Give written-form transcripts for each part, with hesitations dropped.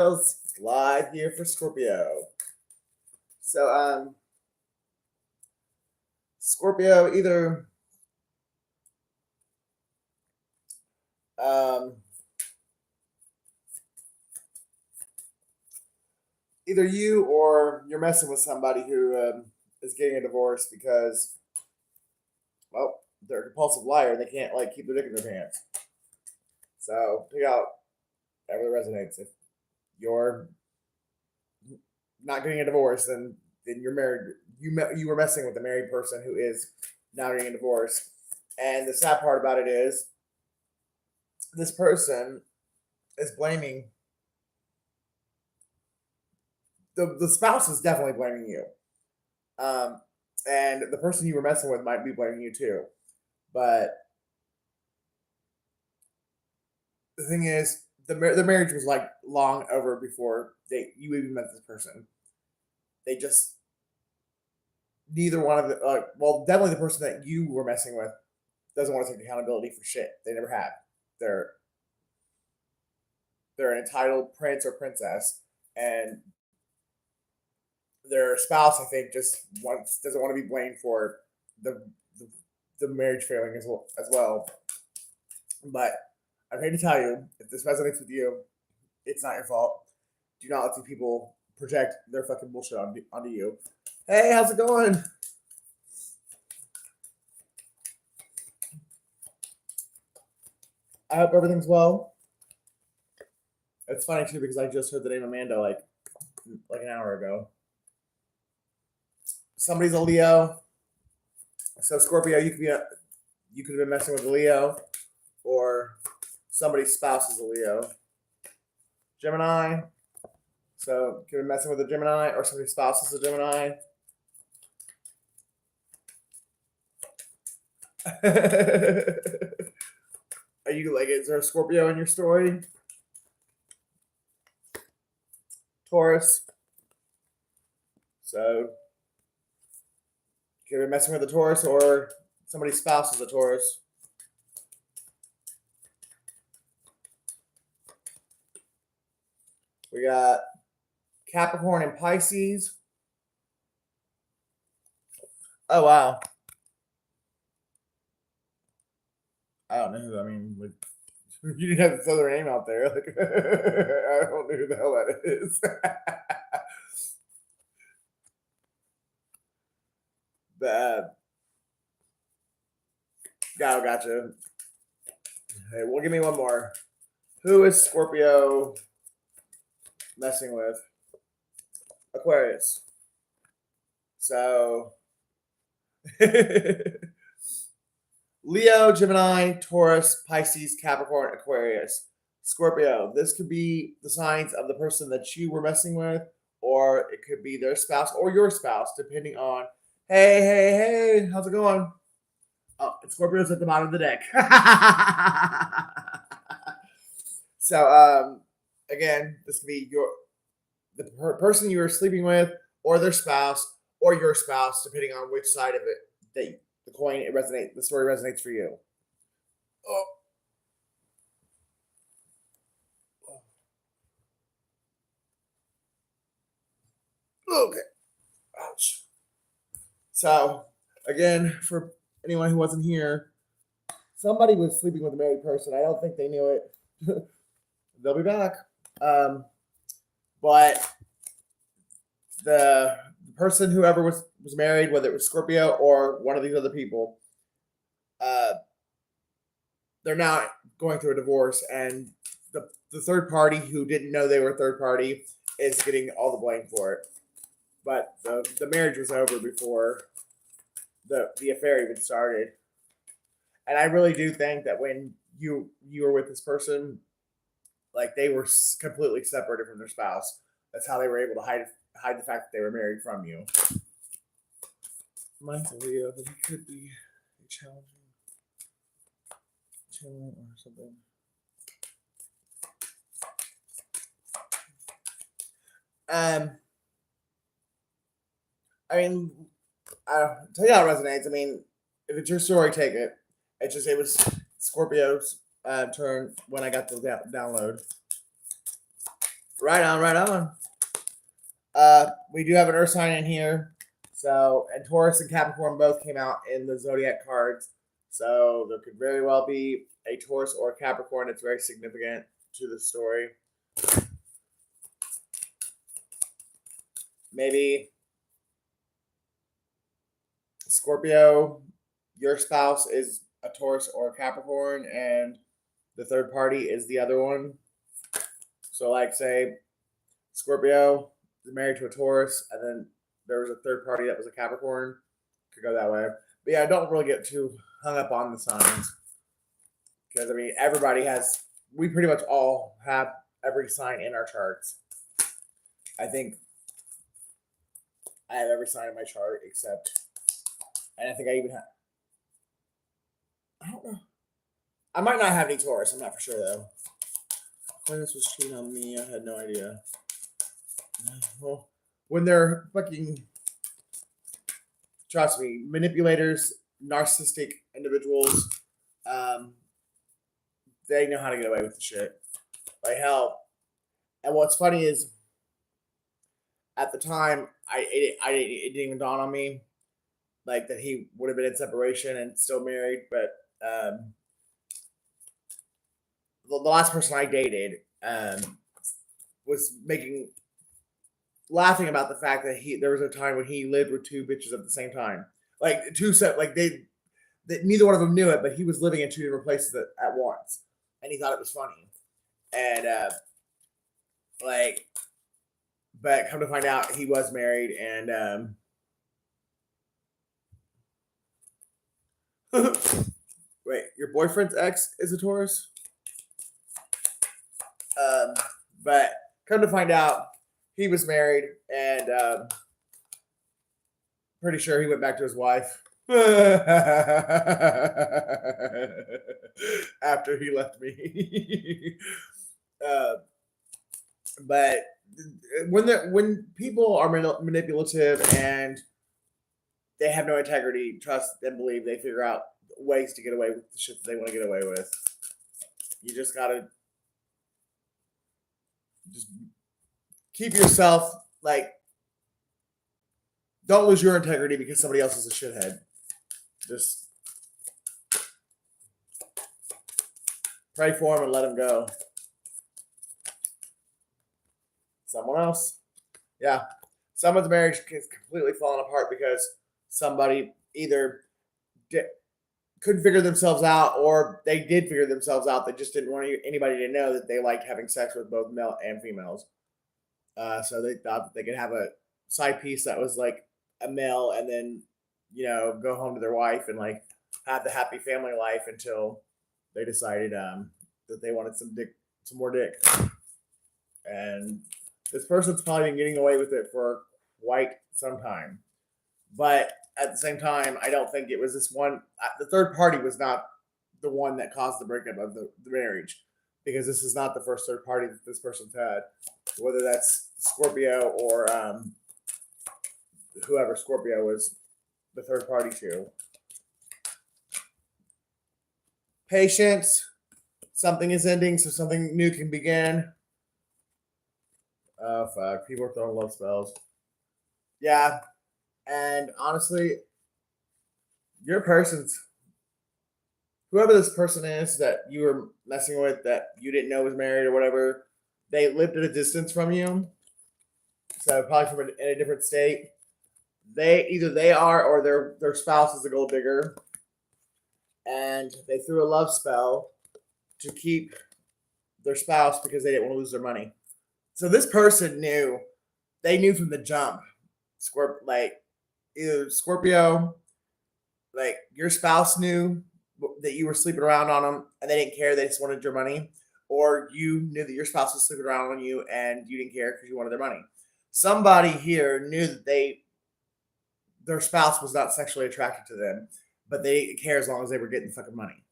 Live here for Scorpio. So, Scorpio, um, either you or you're messing with somebody who is getting a divorce because, well, they're a compulsive liar and they can't like keep their dick in their pants. So pick out whatever resonates. If you're not getting a divorce, then you're married. You were messing with a married person who is now getting a divorce. And the sad part about it is this person is blaming the spouse is definitely blaming you. Um, and the person you were messing with might be blaming you too. But the thing is, the marriage was like long over before you even met this person. They just neither one of the well, definitely the person that you were messing with doesn't want to take accountability for shit. They never have. They're they're an entitled prince or princess, and their spouse, I think, just doesn't want to be blamed for the the, the marriage failing as well. But I'm here to tell you, if this resonates with you, it's not your fault. Do not let these people project their fucking bullshit onto you. Hey, how's it going? I hope everything's well. It's funny too because I just heard the name Amanda like an hour ago. Somebody's a Leo. So Scorpio, you could have been messing with a Leo, or somebody's spouse is a Leo. Gemini. So you could have been messing with a Gemini, or somebody's spouse is a Gemini. Are you like? Is there a Scorpio in your story? Taurus. So you could have been messing with a Taurus, or somebody's spouse is a Taurus. We got Capricorn and Pisces. Oh wow. I don't know who. I mean, like, you didn't have to throw their name out there. Like, I don't know who the hell that is. Bad. Gotcha. Hey, well, give me one more. Who is Scorpio messing with? Aquarius. So, Leo, Gemini, Taurus, Pisces, Capricorn, Aquarius, Scorpio. This could be the signs of the person that you were messing with, or it could be their spouse or your spouse, depending on. Hey, how's it going? Oh, Scorpio's at the bottom of the deck. So, again, this could be the person you were sleeping with, or their spouse, or your spouse, depending on which side of it that the coin the story resonates for you. Oh, okay. Ouch. So, again, for anyone who wasn't here, somebody was sleeping with a married person. I don't think they knew it. They'll be back. But the person, whoever was married, whether it was Scorpio or one of these other people, uh, they're now going through a divorce, and the third party who didn't know they were a third party is getting all the blame for it. But the marriage was over before the affair even started. And I really do think that when you were with this person, like they were completely separated from their spouse. That's how they were able to hide the fact that they were married from you. Mine's a Leo, but he could be challenging or something. I mean, tell you how it resonates. I mean, if it's your story, take it. It was Scorpio's turn when I got the download. Right on, right on. We do have an Earth sign in here. So, and Taurus and Capricorn both came out in the zodiac cards. So there could very well be a Taurus or a Capricorn that's very significant to the story. Maybe Scorpio, your spouse is a Taurus or a Capricorn, and the third party is the other one. So, like, say Scorpio is married to a Taurus, and then there was a third party that was a Capricorn. Could go that way. But yeah, don't really get too hung up on the signs. Because, I mean, everybody has, we pretty much all have every sign in our charts. I think I have every sign in my chart except, and I think I even have, I don't know. I might not have any Taurus. I'm not for sure, though. Aquarius was cheating on me. I had no idea. Well, when they're fucking, trust me, manipulators, narcissistic individuals, they know how to get away with the shit. Like hell. And what's funny is, at the time, it didn't even dawn on me, like that he would have been in separation and still married. But the last person I dated was laughing about the fact that there was a time when he lived with two bitches at the same time, like neither one of them knew it, but he was living in two different places at once, and he thought it was funny, and but come to find out, he was married, and wait, your boyfriend's ex is a Taurus, but come to find out, he was married, and pretty sure he went back to his wife after he left me. But when people are manipulative and they have no integrity, trust, and believe, they figure out ways to get away with the shit that they want to get away with. You just gotta just keep yourself, like, don't lose your integrity because somebody else is a shithead. Just pray for him and let him go. Someone else. Yeah. Someone's marriage is completely falling apart because somebody either couldn't figure themselves out, or they did figure themselves out. They just didn't want anybody to know that they liked having sex with both male and females. So they thought that they could have a side piece that was like a male, and then, go home to their wife and like have the happy family life until they decided that they wanted some more dick. And this person's probably been getting away with it for quite some time. But at the same time, I don't think it was this one. The third party was not the one that caused the breakup of the marriage, because this is not the first third party that this person's had, whether that's Scorpio or whoever Scorpio was the third party to. Patience. Something is ending, so something new can begin. Oh, fuck. People are throwing love spells. Yeah. And honestly, whoever this person is that you were messing with, that you didn't know was married or whatever, they lived at a distance from you. So probably from in a different state. Either they are, or their spouse is a gold digger. And they threw a love spell to keep their spouse because they didn't want to lose their money. So this person they knew from the jump, either Scorpio, like your spouse knew that you were sleeping around on them and they didn't care, they just wanted your money, or you knew that your spouse was sleeping around on you and you didn't care because you wanted their money. Somebody here knew that their spouse was not sexually attracted to them, but they didn't care as long as they were getting fucking money.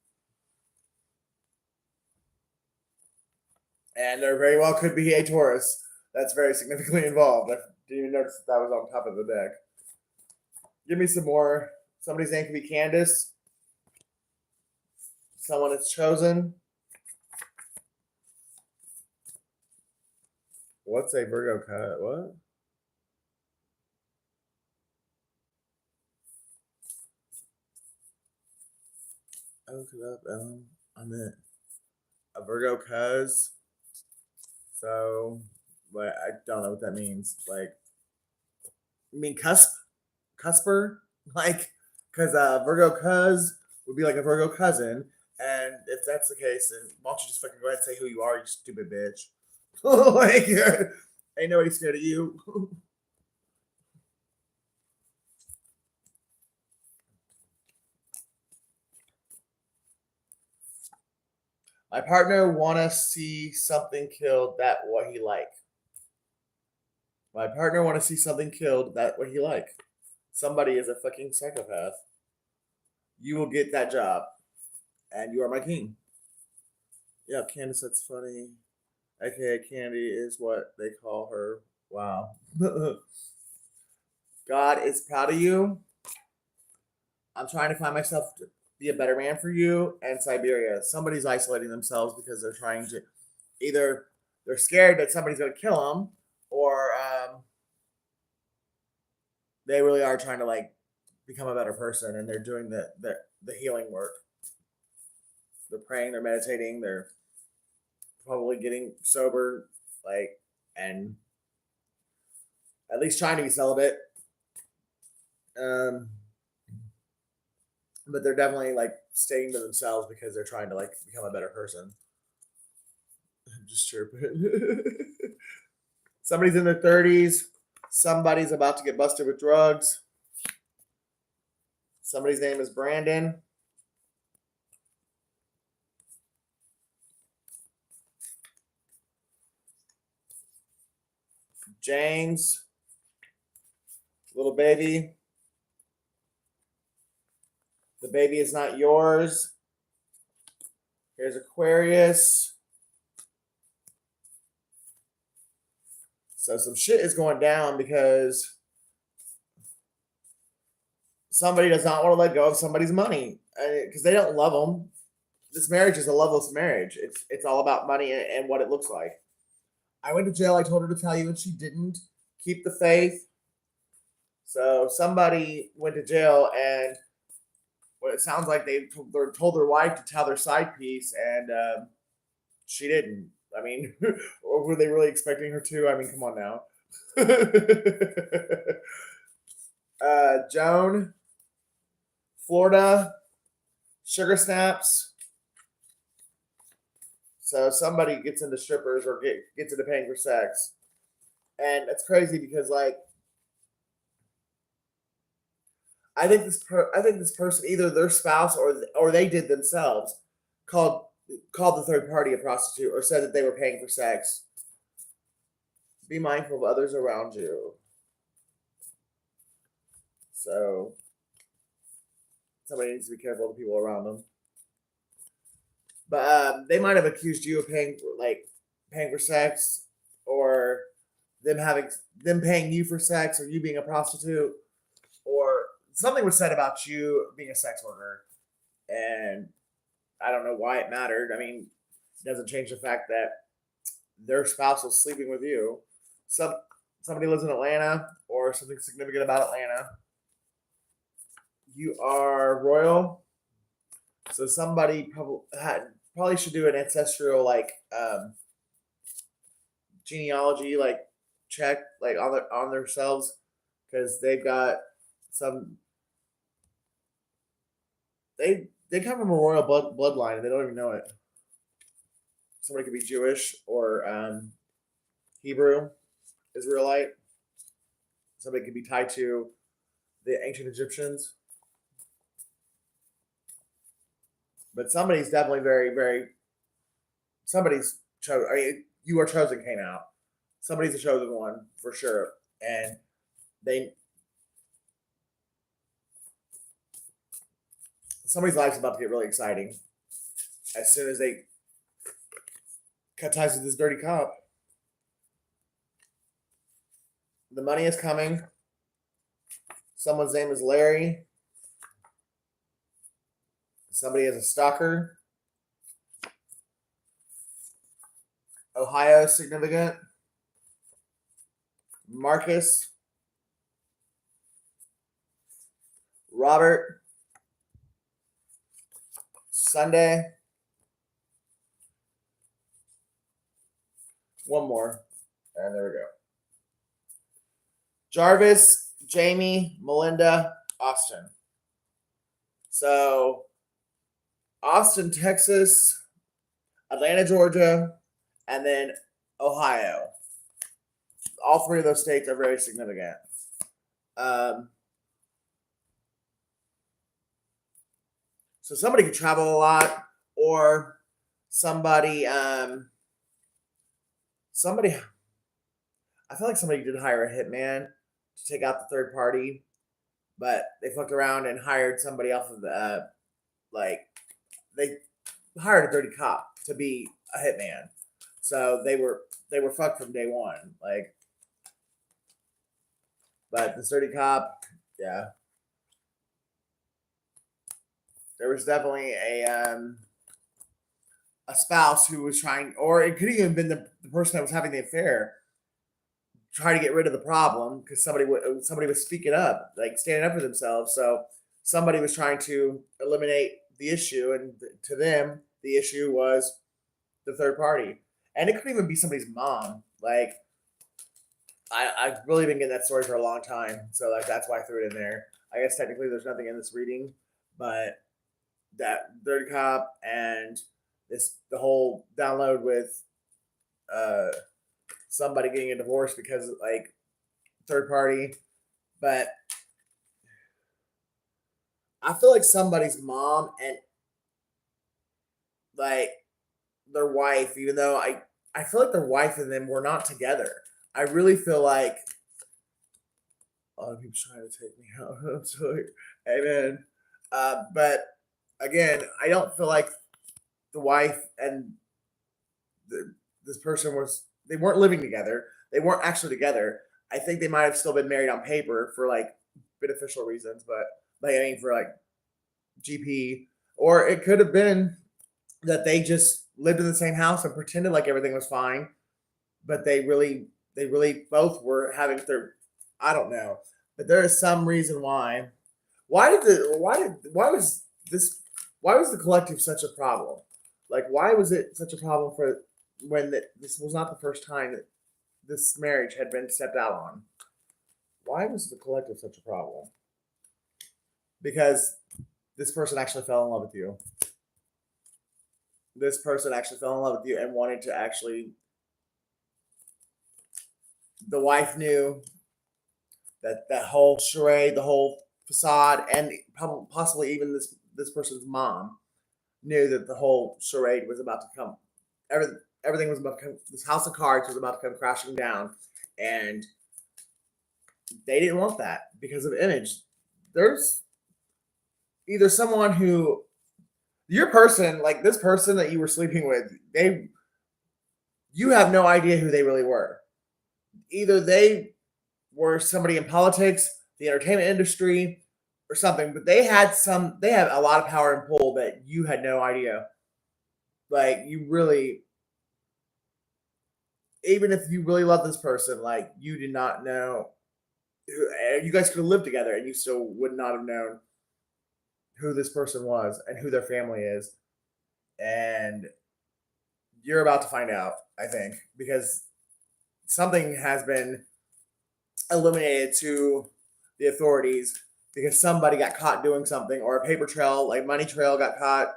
And there very well could be a Taurus that's very significantly involved. I didn't even notice that was on top of the deck. Give me some more. Somebody's name could be Candace. Someone is chosen. What's a Virgo cut? What? I looked it up. I meant a Virgo cuz. So, but I don't know what that means. Like, you mean cusper? Like, because Virgo cuz would be like a Virgo cousin. And if that's the case, then why don't you just fucking go ahead and say who you are, you stupid bitch? Like, ain't nobody scared of you. My partner wanna see something killed that what he like. My partner wanna see something killed that what he like. Somebody is a fucking psychopath. You will get that job, and you are my king. Yeah, Candace, that's funny. AKA Candy is what they call her. Wow. God is proud of you. I'm trying to find myself to be a better man for you. And Siberia. Somebody's isolating themselves because they're trying to either they're scared that somebody's going to kill them, or they really are trying to like become a better person, and they're doing the healing work. They're praying, they're meditating, they're probably getting sober, like, and at least trying to be celibate. Um, but they're definitely like staying to themselves because they're trying to like become a better person. I'm just chirping. Somebody's in their 30s. Somebody's about to get busted with drugs. Somebody's name is Brandon. James, little baby. The baby is not yours. Here's Aquarius. So some shit is going down because somebody does not want to let go of somebody's money because they don't love them. This marriage is a loveless marriage. It's all about money and what it looks like. I went to jail. I told her to tell you, and she didn't keep the faith. So somebody went to jail, and what it sounds like they told their wife to tell their side piece, and she didn't. I mean, or were they really expecting her to? I mean, come on now. Joan, Florida, sugar snaps. So somebody gets into strippers or gets into paying for sex, and it's crazy because like I think this person either their spouse or they did themselves called called the third party a prostitute or said that they were paying for sex. Be mindful of others around you. So somebody needs to be careful of the people around them. But they might have accused you of paying for sex, or them paying you for sex, or you being a prostitute, or something was said about you being a sex worker, and I don't know why it mattered. I mean, it doesn't change the fact that their spouse was sleeping with you. Some Somebody lives in Atlanta, or something significant about Atlanta. You are royal, so somebody probably should do an ancestral genealogy check on themselves because they've got some they come from a royal bloodline and they don't even know it. Somebody could be Jewish or Hebrew, Israelite. Somebody could be tied to the ancient Egyptians. But somebody's definitely very, very. Somebody's chosen. I mean, You Are Chosen came out. Somebody's a chosen one for sure, and they somebody's life's about to get really exciting as soon as they cut ties with this dirty cop. The money is coming. Someone's name is Larry. Somebody is a stalker. Ohio is significant. Marcus, Robert, Sunday, one more, and there we go. Jarvis, Jamie, Melinda, Austin. So, Austin, Texas, Atlanta, Georgia, and then Ohio. All three of those states are very significant. Um, so somebody could travel a lot, or somebody, somebody. I feel like somebody did hire a hitman to take out the third party, but they fucked around and hired somebody off of the like they hired a dirty cop to be a hitman. So they were fucked from day one. Like, but this dirty cop, yeah, there was definitely a spouse who was trying, or it could even been the person that was having the affair, trying to get rid of the problem because somebody was speaking up, like standing up for themselves. So somebody was trying to eliminate the issue, and to them, the issue was the third party, and it could even be somebody's mom. Like, I've really been getting that story for a long time, so like that's why I threw it in there. I guess technically there's nothing in this reading, but that third cop and the whole download with uh somebody getting a divorce because like third party, but I feel like somebody's mom and like their wife, even though I feel like their wife and them were not together. I really feel like oh, he's trying to take me out. I'm sorry. Amen. But again, I don't feel like the wife and this person they weren't living together. They weren't actually together. I think they might have still been married on paper for like beneficial reasons, but like I mean for like GP, or it could have been that they just lived in the same house and pretended like everything was fine, but they really both were having their I don't know, but there is some reason why. Why was this why was the collective such a problem? Like why was it such a problem for when this was not the first time that this marriage had been stepped out on? Why was the collective such a problem? Because this person actually fell in love with you. This person actually fell in love with you and wanted to actually. The wife knew that whole charade, the whole facade, and possibly even this person's mom knew that the whole charade was about to come. Everything was about to come. This house of cards was about to come crashing down, and they didn't want that because of image. There's either someone who your person, like this person that you were sleeping with, you have no idea who they really were. Either they were somebody in politics, the entertainment industry, or something, but they have a lot of power and pull that you had no idea. Like you really, even if you really love this person, like you did not know. You guys could have lived together, and you still would not have known who this person was and who their family is. And you're about to find out, I think, because something has been illuminated to the authorities because somebody got caught doing something, or a paper trail, like money trail, got caught.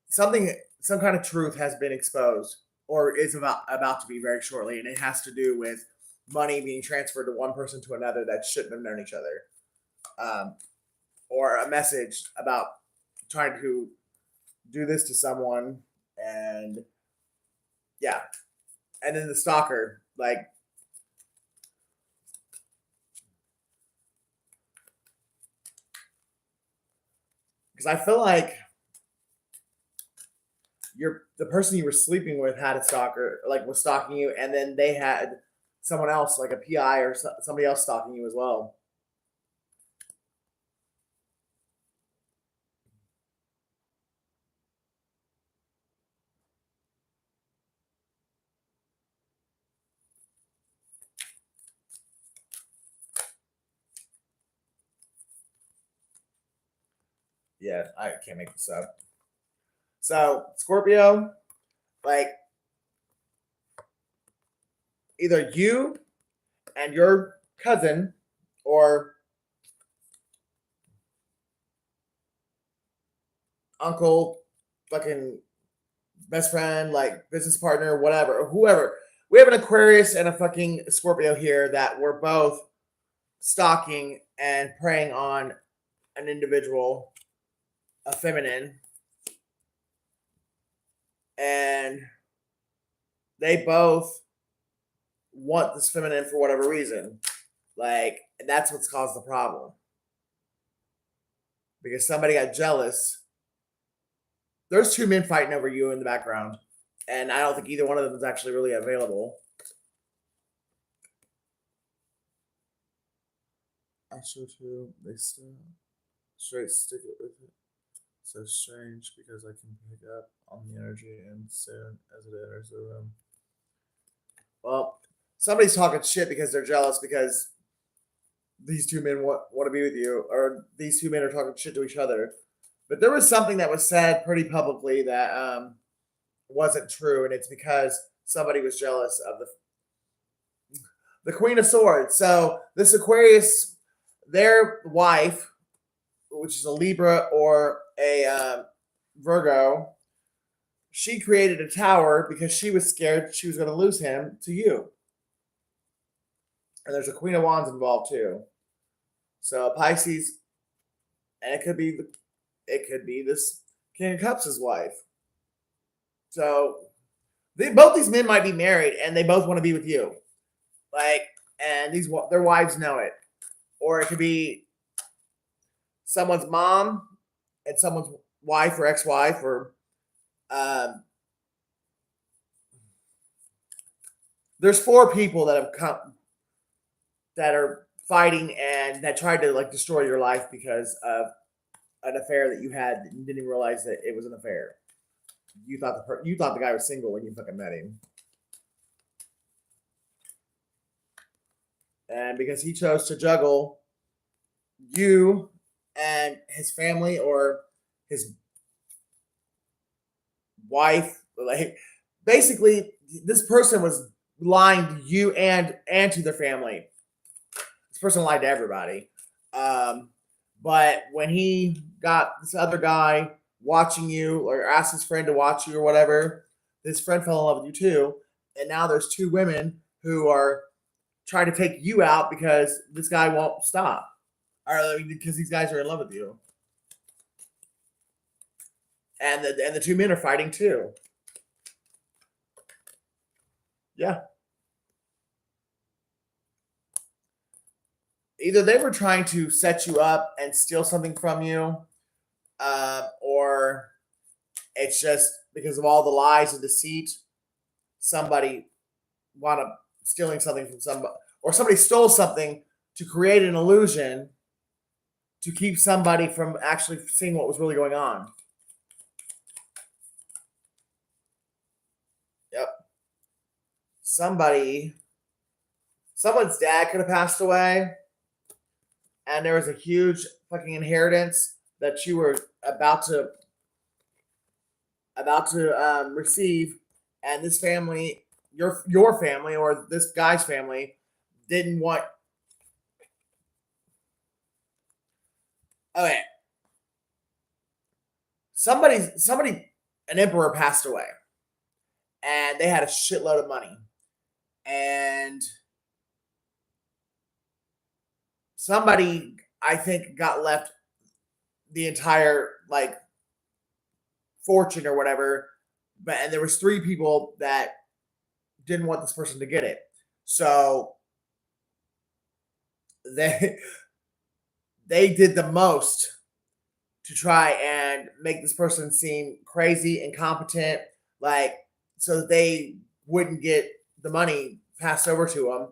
Some kind of truth has been exposed, or is about to be very shortly, and it has to do with money being transferred to one person to another that shouldn't have known each other, or a message about trying to do this to someone, and yeah, and then the stalker, like because I feel like the person you were sleeping with had a stalker, like was stalking you, and then they had someone else, like a PI or somebody else, stalking you as well. Yeah, I can't make this up. So Scorpio, like either you and your cousin or uncle, fucking best friend, like business partner, whatever, whoever. We have an Aquarius and a fucking Scorpio here that we're both stalking and preying on an individual, a feminine, and they both want this feminine for whatever reason. Like, and that's what's caused the problem. Because somebody got jealous. There's two men fighting over you in the background. And I don't think either one of them is actually really available. Astro too, they still straight stick it with it. So strange because I can pick up on the energy and soon as it enters the room. Well, somebody's talking shit because they're jealous because these two men want to be with you, or these two men are talking shit to each other. But there was something that was said pretty publicly that wasn't true, and it's because somebody was jealous of the Queen of Swords. So this Aquarius, their wife, which is a Libra or a Virgo, she created a tower because she was scared she was going to lose him to you. And there's a Queen of Wands involved too. So Pisces, and it could be this King of Cups' wife. So both these men might be married and they both want to be with you, like, and their wives know it, or it could be someone's mom and someone's wife or ex-wife, or there's four people that have come that are fighting and that tried to like destroy your life because of an affair that you had and didn't even realize that it was an affair. You thought the guy was single when you fucking met him, and because he chose to juggle you and his family or his wife, like basically this person was lying to you and to their family. This person lied to everybody. But when he got this other guy watching you or asked his friend to watch you or whatever, his friend fell in love with you too. And now there's two women who are trying to take you out because this guy won't stop. Or because these guys are in love with you. And the two men are fighting too. Yeah. Either they were trying to set you up and steal something from you, or it's just because of all the lies and deceit, somebody wound up stealing something from somebody, or somebody stole something to create an illusion to keep somebody from actually seeing what was really going on. Yep. Someone's dad could have passed away, and there was a huge fucking inheritance that you were about to receive, and this family, your family or this guy's family, didn't want. Okay, somebody, an emperor passed away, and they had a shitload of money, and somebody I think got left the entire like fortune or whatever, and there was three people that didn't want this person to get it, so they they did the most to try and make this person seem crazy, incompetent, like so that they wouldn't get the money passed over to them.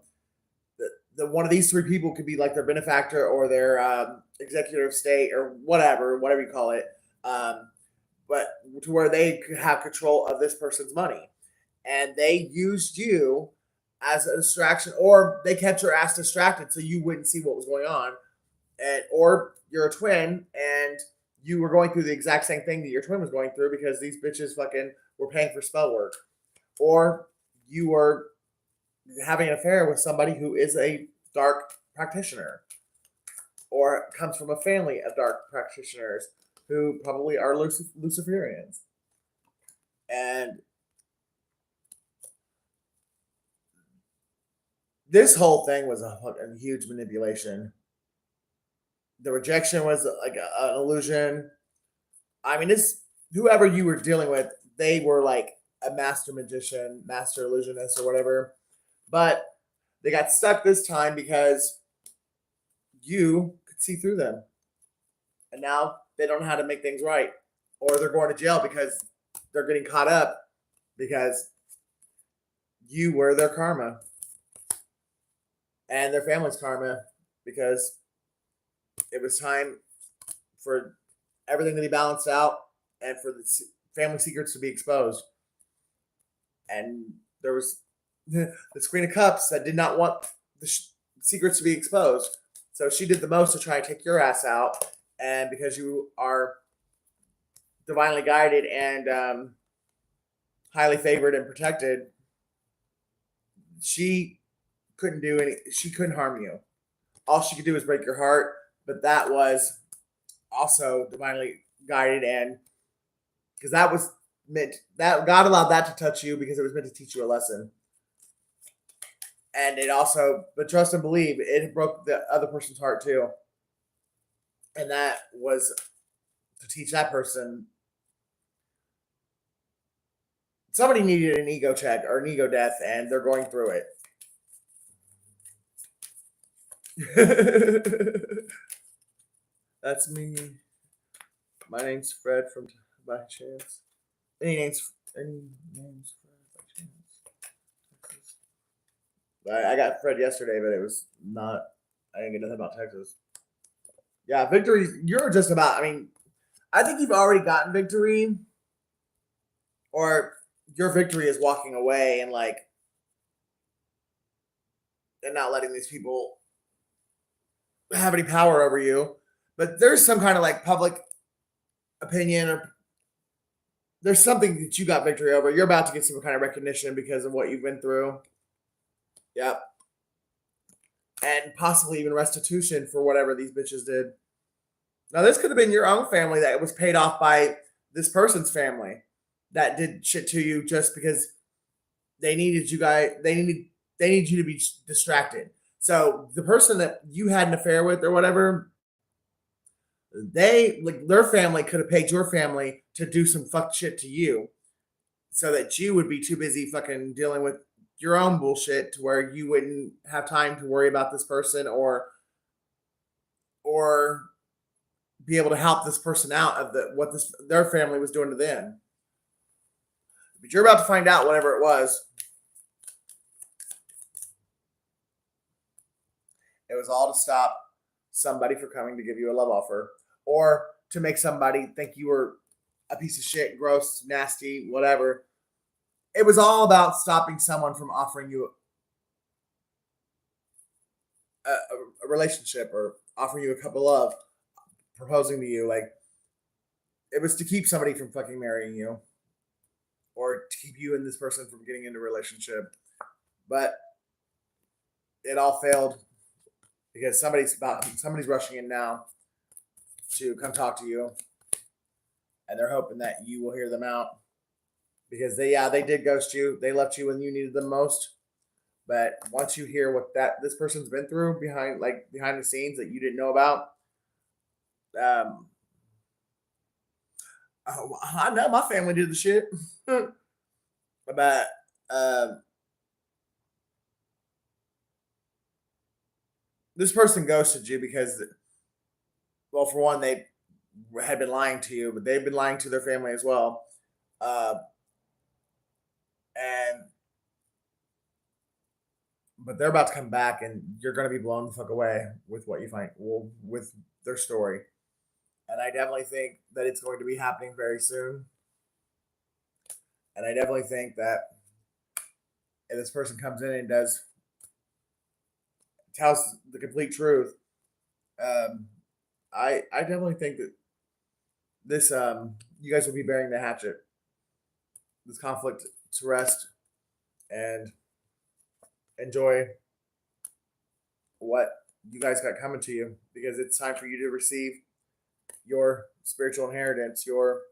The one of these three people could be like their benefactor or their executive of state or whatever you call it, but to where they could have control of this person's money, and they used you as a distraction, or they kept your ass distracted so you wouldn't see what was going on, and or you're a twin and you were going through the exact same thing that your twin was going through because these bitches fucking were paying for spell work. Or you were having an affair with somebody who is a dark practitioner or comes from a family of dark practitioners who probably are Luciferians. And this whole thing was a huge manipulation. The rejection was like an illusion. I mean, this whoever you were dealing with, they were like a master magician, master illusionist, or whatever. But they got stuck this time because you could see through them, and now they don't know how to make things right, or they're going to jail because they're getting caught up because you were their karma and their family's karma because it was time for everything to be balanced out and for the family secrets to be exposed. And there was this Queen of Cups that did not want the secrets to be exposed. So she did the most to try and take your ass out. And because you are divinely guided and highly favored and protected, she couldn't do any. She couldn't harm you. All she could do was break your heart. But that was also divinely guided, and because that was meant that God allowed that to touch you because it was meant to teach you a lesson. And it also, but trust and believe, it broke the other person's heart too. And that was to teach that person. Somebody needed an ego check or an ego death, and they're going through it. That's me. My name's Fred from By Chance. Any names Fred by chance? I got Fred yesterday, but it was not. I didn't get nothing about Texas. Yeah, victory. You're just about. I mean, I think you've already gotten victory, or your victory is walking away and not letting these people have any power over you. But there's some kind of like public opinion or there's something that you got victory over. You're about to get some kind of recognition because of what you've been through. Yep. And possibly even restitution for whatever these bitches did. Now, this could have been your own family that was paid off by this person's family that did shit to you just because they needed you guys. They need you to be distracted. So the person that you had an affair with or whatever, their family could have paid your family to do some fuck shit to you so that you would be too busy fucking dealing with your own bullshit to where you wouldn't have time to worry about this person or be able to help this person out of what their family was doing to them. But you're about to find out whatever it was. It was all to stop somebody from coming to give you a love offer or to make somebody think you were a piece of shit, gross, nasty, whatever. It was all about stopping someone from offering you a relationship or offering you a cup of love, proposing to you. Like, it was to keep somebody from fucking marrying you or to keep you and this person from getting into a relationship. But it all failed because somebody's rushing in now to come talk to you, and they're hoping that you will hear them out because they did ghost you. They left you when you needed them most. But once you hear what this person's been through behind the scenes that you didn't know about, I know my family did the shit. But this person ghosted you because, well, for one, they had been lying to you, but they've been lying to their family as well. But they're about to come back, and you're going to be blown the fuck away with what you find, with their story. And I definitely think that it's going to be happening very soon. And I definitely think that if this person comes in and tells the complete truth, I definitely think that this you guys will be burying the hatchet, this conflict to rest, and enjoy what you guys got coming to you, because it's time for you to receive your spiritual inheritance, your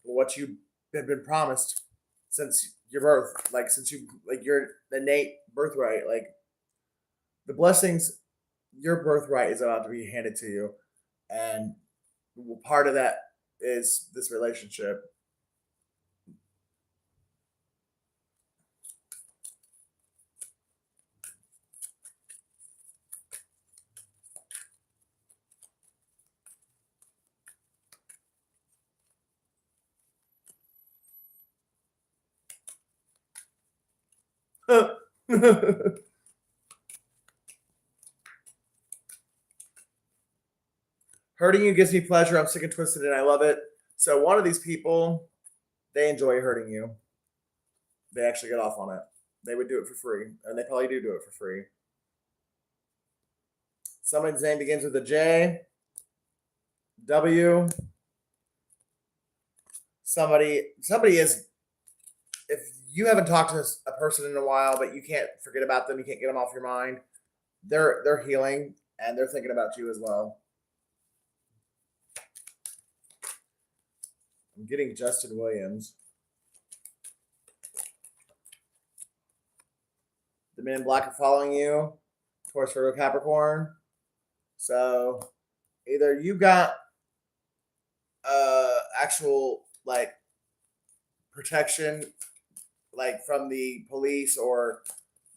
what you have been promised since your birth, like since you like your innate birthright, like the blessings, your birthright is about to be handed to you, and part of that is this relationship. Hurting you gives me pleasure. I'm sick and twisted, and I love it. So one of these people, they enjoy hurting you. They actually get off on it. They would do it for free, and they probably do it for free. Somebody's name begins with a J, W. Somebody is. If you haven't talked to a person in a while, but you can't forget about them, you can't get them off your mind. They're healing, and they're thinking about you as well. I'm getting Justin Williams. The men in black are following you. Taurus, Virgo, Capricorn. So either you got actual like protection, like from the police or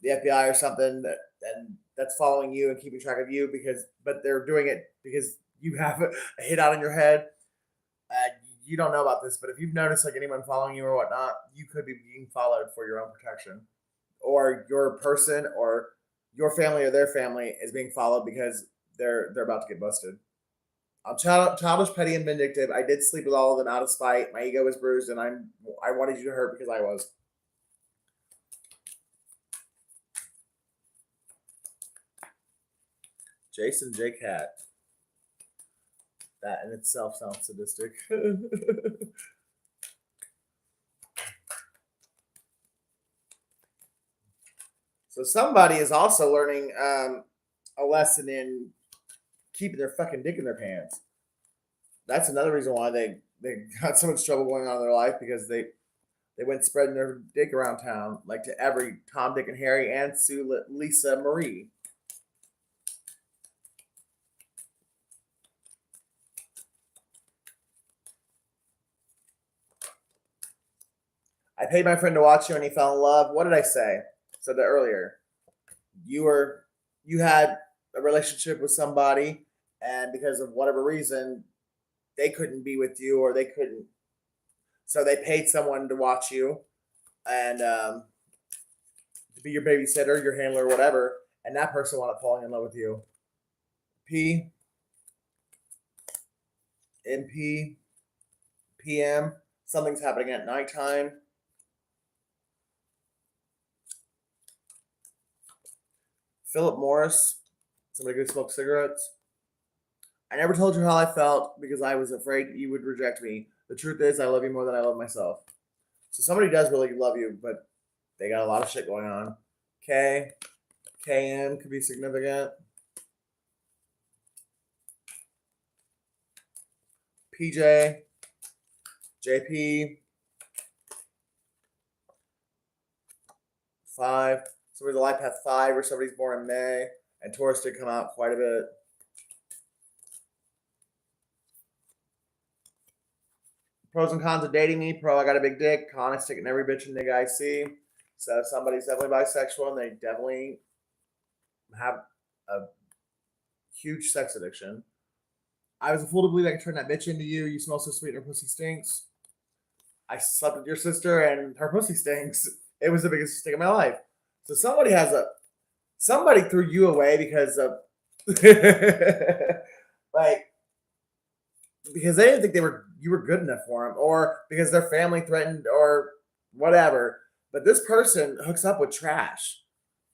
the FBI or something, and that's following you and keeping track of you, but they're doing it because you have a hit out on your head. You don't know about this, but if you've noticed like anyone following you or whatnot, you could be being followed for your own protection, or your person or your family or their family is being followed because they're about to get busted. I'm childish, petty, and vindictive. I did sleep with all of them out of spite. My ego was bruised, and I wanted you to hurt because I was. Jason J. Cat. That in itself sounds sadistic. So somebody is also learning a lesson in keeping their fucking dick in their pants. That's another reason why they got so much trouble going on in their life, because they went spreading their dick around town, like to every Tom, Dick, and Harry, and Sue, Lisa Marie. I paid my friend to watch you and he fell in love. What did I say? Said that earlier. You had a relationship with somebody, and because of whatever reason, they couldn't be with you, or they couldn't. So they paid someone to watch you and to be your babysitter, your handler, whatever. And that person wound up falling in love with you. P, MP, PM. Something's happening at nighttime. Philip Morris. Somebody go smoke cigarettes. I never told you how I felt because I was afraid you would reject me. The truth is, I love you more than I love myself. So somebody does really love you, but they got a lot of shit going on. K, KM could be significant. PJ, JP, 5. Somebody's a life path 5, or somebody's born in May, and Taurus did come out quite a bit. Pros and cons of dating me. Pro, I got a big dick. Con, I stick in every bitch and nigga I see. So somebody's definitely bisexual, and they definitely have a huge sex addiction. I was a fool to believe I could turn that bitch into you. You smell so sweet and her pussy stinks. I slept with your sister and her pussy stinks. It was the biggest stink of my life. So somebody threw you away because of like, because they didn't think you were good enough for them, or because their family threatened, or whatever. But this person hooks up with trash.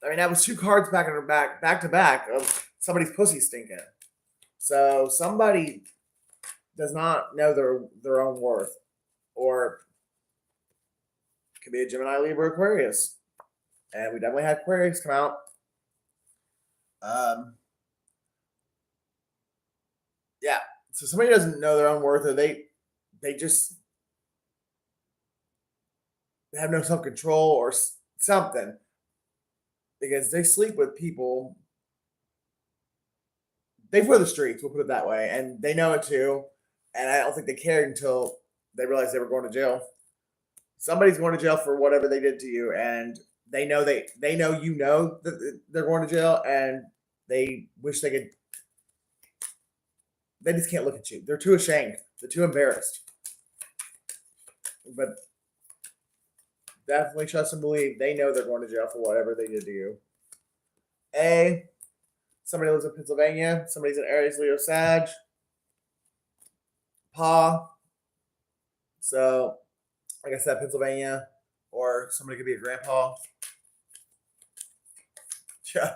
I mean, that was 2 cards back to back of somebody's pussy stinking. So somebody does not know their own worth, or could be a Gemini, Libra, Aquarius, and we definitely had Aquarius come out. Um, yeah, so somebody doesn't know their own worth, or they just have no self control or something, because they sleep with people. They for the streets, we'll put it that way, and they know it too. And I don't think they cared until they realized they were going to jail. Somebody's going to jail for whatever they did to you, and they know you know that they're going to jail, and they wish they could. They just can't look at you. They're too ashamed. They're too embarrassed. But definitely trust and believe they know they're going to jail for whatever they did to you. A. Somebody lives in Pennsylvania. Somebody's an Aries, Leo, Sag. Pa. So, like I said, Pennsylvania, or somebody could be a grandpa. Yeah.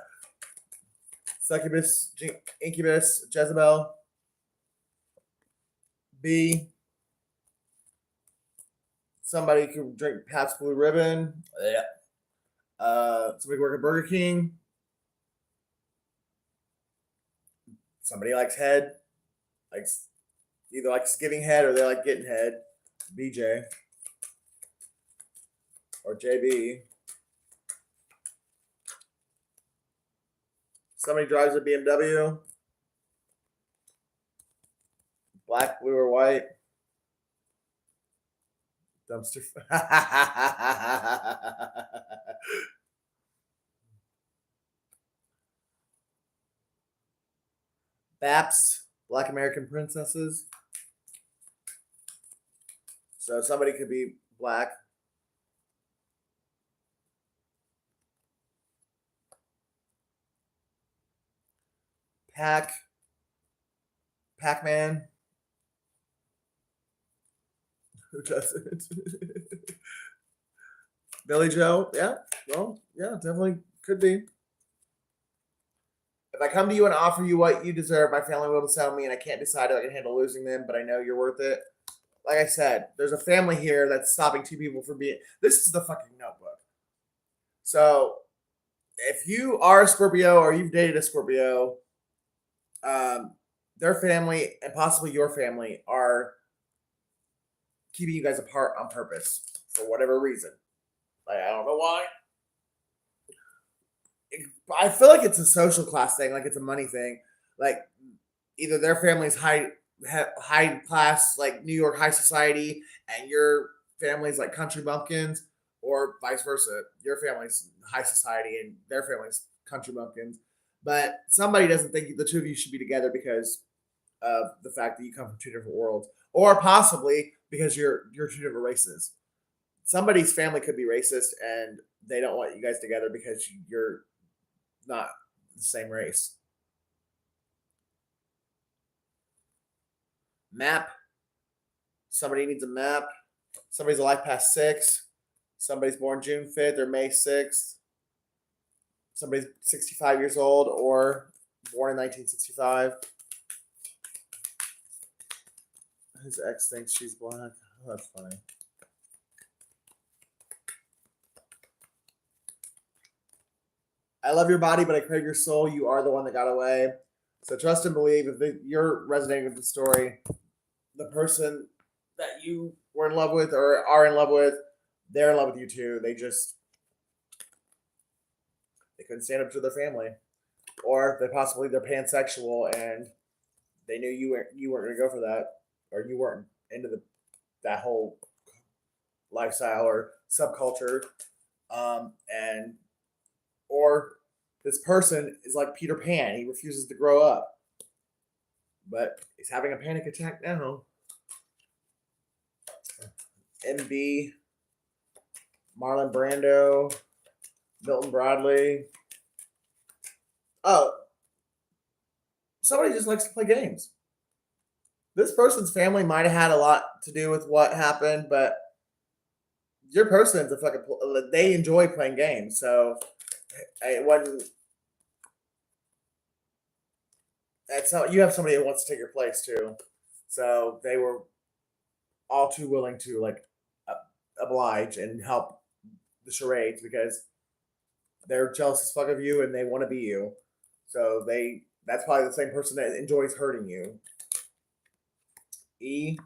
Succubus, Incubus, Jezebel. B. Somebody could drink Pabst Blue Ribbon. Yeah. Somebody work at Burger King. Somebody likes head, likes either likes giving head or they like getting head. BJ or JB. Somebody drives a BMW. Black, blue, or white. Dumpster. Baps, Black American Princesses. So somebody could be black. Pac-Man. Who doesn't? Billy Joe. Yeah. Well, yeah, definitely could be. If I come to you and offer you what you deserve, my family will disown me, and I can't decide if I can handle losing them, but I know you're worth it. Like I said, there's a family here that's stopping two people from being. This is the fucking Notebook. So, if you are a Scorpio or you've dated a Scorpio, their family and possibly your family are keeping you guys apart on purpose for whatever reason. Like, I don't know why. I feel like it's a social class thing, like it's a money thing. Like either their family's high class, like New York high society, and your family's like country bumpkins, or vice versa. Your family's high society and their family's country bumpkins. But somebody doesn't think the two of you should be together because of the fact that you come from two different worlds, or possibly because you're two different races. Somebody's family could be racist, and they don't want you guys together because you're not the same race. Map. Somebody needs a map. Somebody's a life past 6. Somebody's born June 5th or May 6th. Somebody's 65 years old or born in 1965. His ex thinks she's black. Oh, that's funny. I love your body, but I crave your soul. You are the one that got away. So trust and believe. If you're resonating with the story, the person that you were in love with or are in love with, they're in love with you too. They couldn't stand up to their family, or they're pansexual and they knew you weren't going to go for that, or you weren't into that whole lifestyle or subculture, and or this person is like Peter Pan. He refuses to grow up, but he's having a panic attack now. MB, Marlon Brando, Milton Bradley. Oh, somebody just likes to play games. This person's family might have had a lot to do with what happened, but your person's a fucking. They enjoy playing games, so it wasn't. That's how you have somebody that wants to take your place too. So they were all too willing to like oblige and help the charades because they're jealous as fuck of you and they want to be you. So that's probably the same person that enjoys hurting you. E.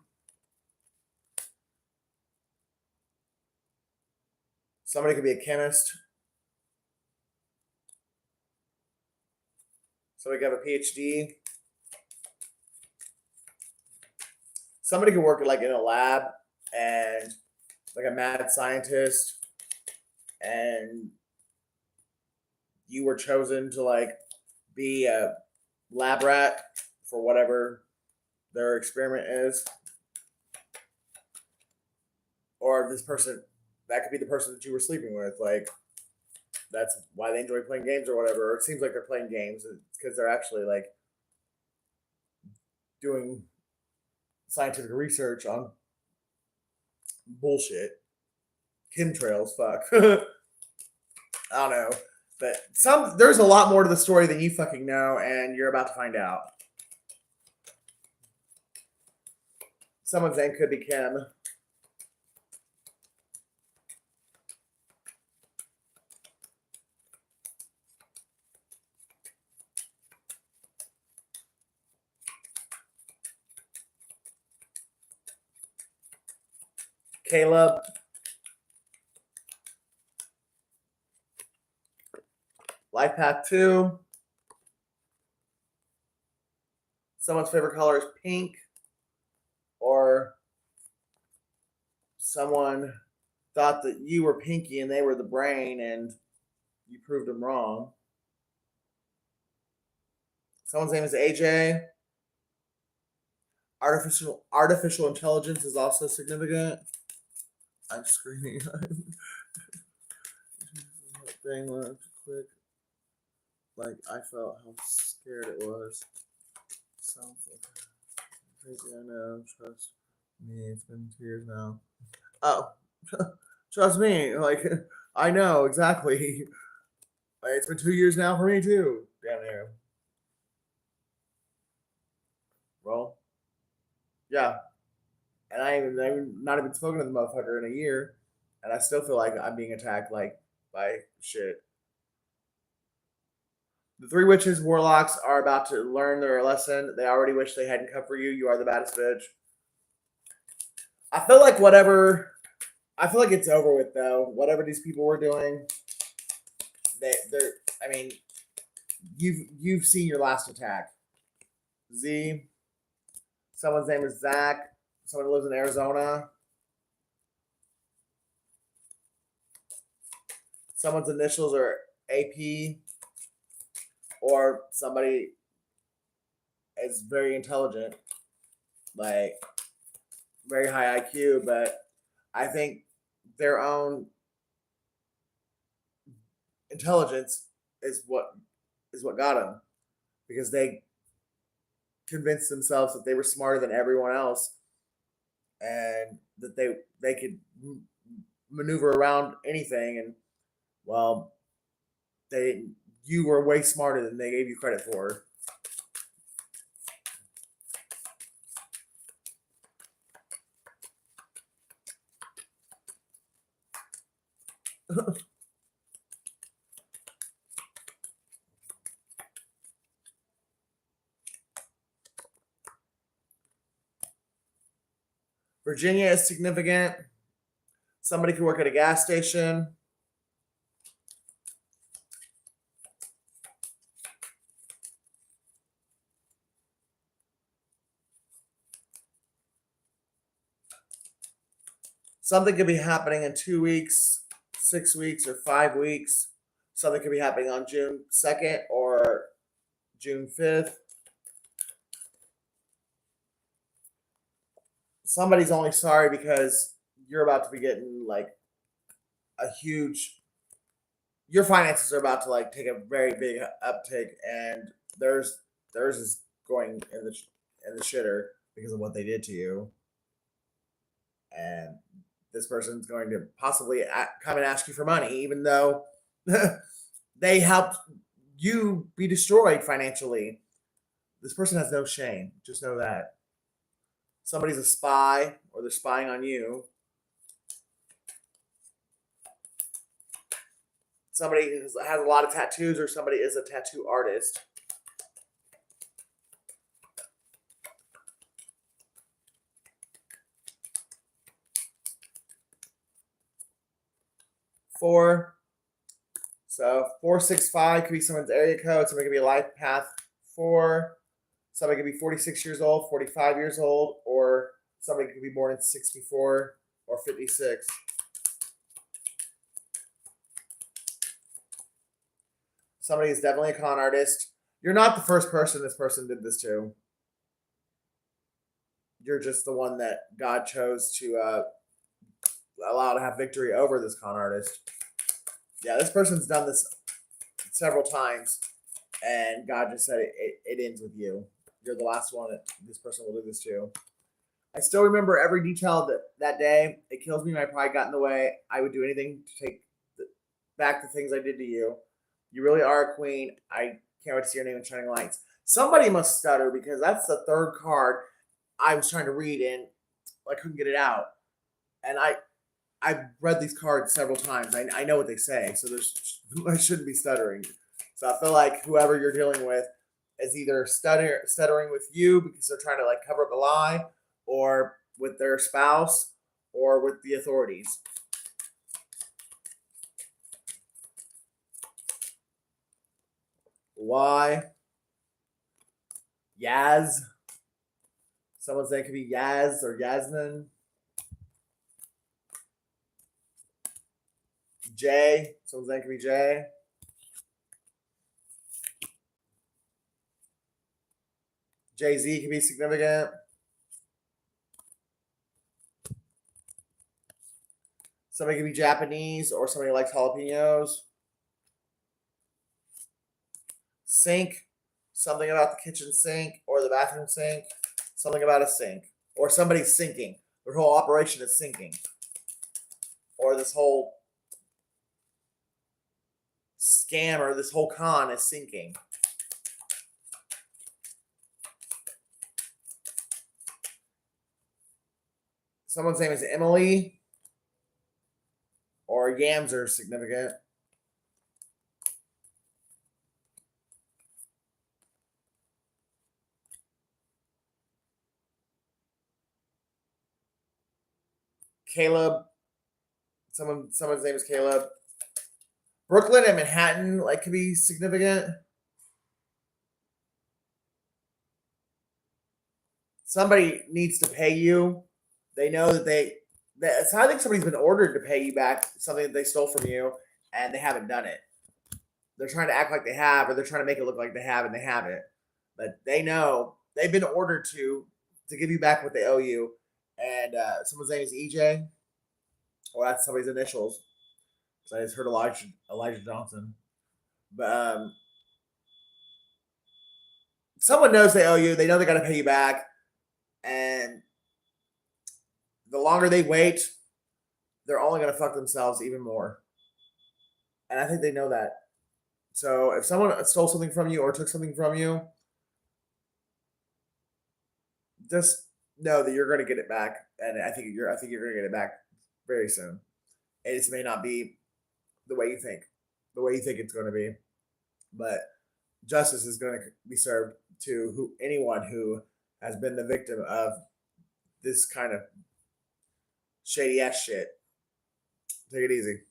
Somebody could be a chemist. Somebody could have a PhD. Somebody could work like in a lab and like a mad scientist, and you were chosen to like be a lab rat for whatever their experiment is. Or this person, that could be the person that you were sleeping with. Like, that's why they enjoy playing games or whatever. Or it seems like they're playing games because they're actually like doing scientific research on bullshit. Chemtrails, fuck. I don't know. But there's a lot more to the story than you fucking know, and you're about to find out. Someone's name could be Kim. Caleb. Life Path 2. Someone's favorite color is pink. Or someone thought that you were Pinky and they were the brain and you proved them wrong. Someone's name is AJ. Artificial intelligence is also significant. I'm screaming. Thing was quick. Like I felt how scared it was. Sounds like crazy. I know. Trust me. It's been 2 years now. Oh, trust me. Like I know exactly. Like, it's been 2 years now for me too. Damn near. Well, yeah. And I'm not even spoken to the motherfucker in a year, and I still feel like I'm being attacked like by shit. The three witches, warlocks are about to learn their lesson. They already wish they hadn't come for you. You are the baddest bitch. I feel like I feel like it's over with though. Whatever these people were doing, they're. I mean, you've seen your last attack. Z. Someone's name is Zach. Someone who lives in Arizona. Someone's initials are AP. Or somebody is very intelligent, like very high IQ, but I think their own intelligence is what got them, because they convinced themselves that they were smarter than everyone else, and that they could maneuver around anything, and well, you were way smarter than they gave you credit for. Virginia is significant. Somebody could work at a gas station. Something could be happening in 2 weeks, 6 weeks, or 5 weeks. Something could be happening on June 2nd or June 5th. Somebody's only sorry because you're about to be getting like a huge. Your finances are about to like take a very big uptick, and theirs is going in the shitter because of what they did to you, and this person's going to possibly come and ask you for money, even though they helped you be destroyed financially. This person has no shame. Just know that. somebody's a spy or they're spying on you. Somebody has a lot of tattoos or somebody is a tattoo artist. Four. So 465 could be someone's area code. Somebody could be a life path 4. Somebody could be 46 years old, 45 years old, or somebody could be born in 64 or 56. Somebody is definitely a con artist. You're not the first person this person did this to. You're just the one that God chose to allow to have victory over this con artist. Yeah, this person's done this several times, and God just said it ends with you. You're the last one that this person will do this to. I still remember every detail of that day. It kills me. My pride got in the way. I would do anything to take back the things I did to you. You really are a queen. I can't wait to see your name in shining lights. Somebody must stutter because that's the third card I was trying to read and I couldn't get it out. And I've read these cards several times. I know what they say, so I shouldn't be stuttering. So I feel like whoever you're dealing with is either stuttering with you because they're trying to like cover up a lie, or with their spouse, or with the authorities. Y. Yaz. Someone's name could be Yaz or Yasmin. J. Someone's name could be J. Jay-Z could be significant. Somebody could be Japanese or somebody likes jalapenos. Sink. Something about the kitchen sink or the bathroom sink. Something about a sink. Or somebody's sinking. Their whole operation is sinking. Or this whole scam or this whole con is sinking. Someone's name is Emily. Or yams are significant. Caleb. Someone's name is Caleb. Brooklyn and Manhattan like could be significant. Somebody needs to pay you. They know that I think somebody's been ordered to pay you back something that they stole from you, and they haven't done it. They're trying to act like they have, or they're trying to make it look like they have, and they haven't. But they know they've been ordered to give you back what they owe you. And someone's name is EJ, or that's somebody's initials. So I just heard Elijah Johnson, but someone knows they owe you. They know they got to pay you back, and the longer they wait, they're only going to fuck themselves even more. And I think they know that. So if someone stole something from you or took something from you, just know that you're going to get it back, and I think you're going to get it back very soon. It just may not be the way you think it's going to be, but justice is going to be served to anyone who has been the victim of this kind of shady ass shit. Take it easy.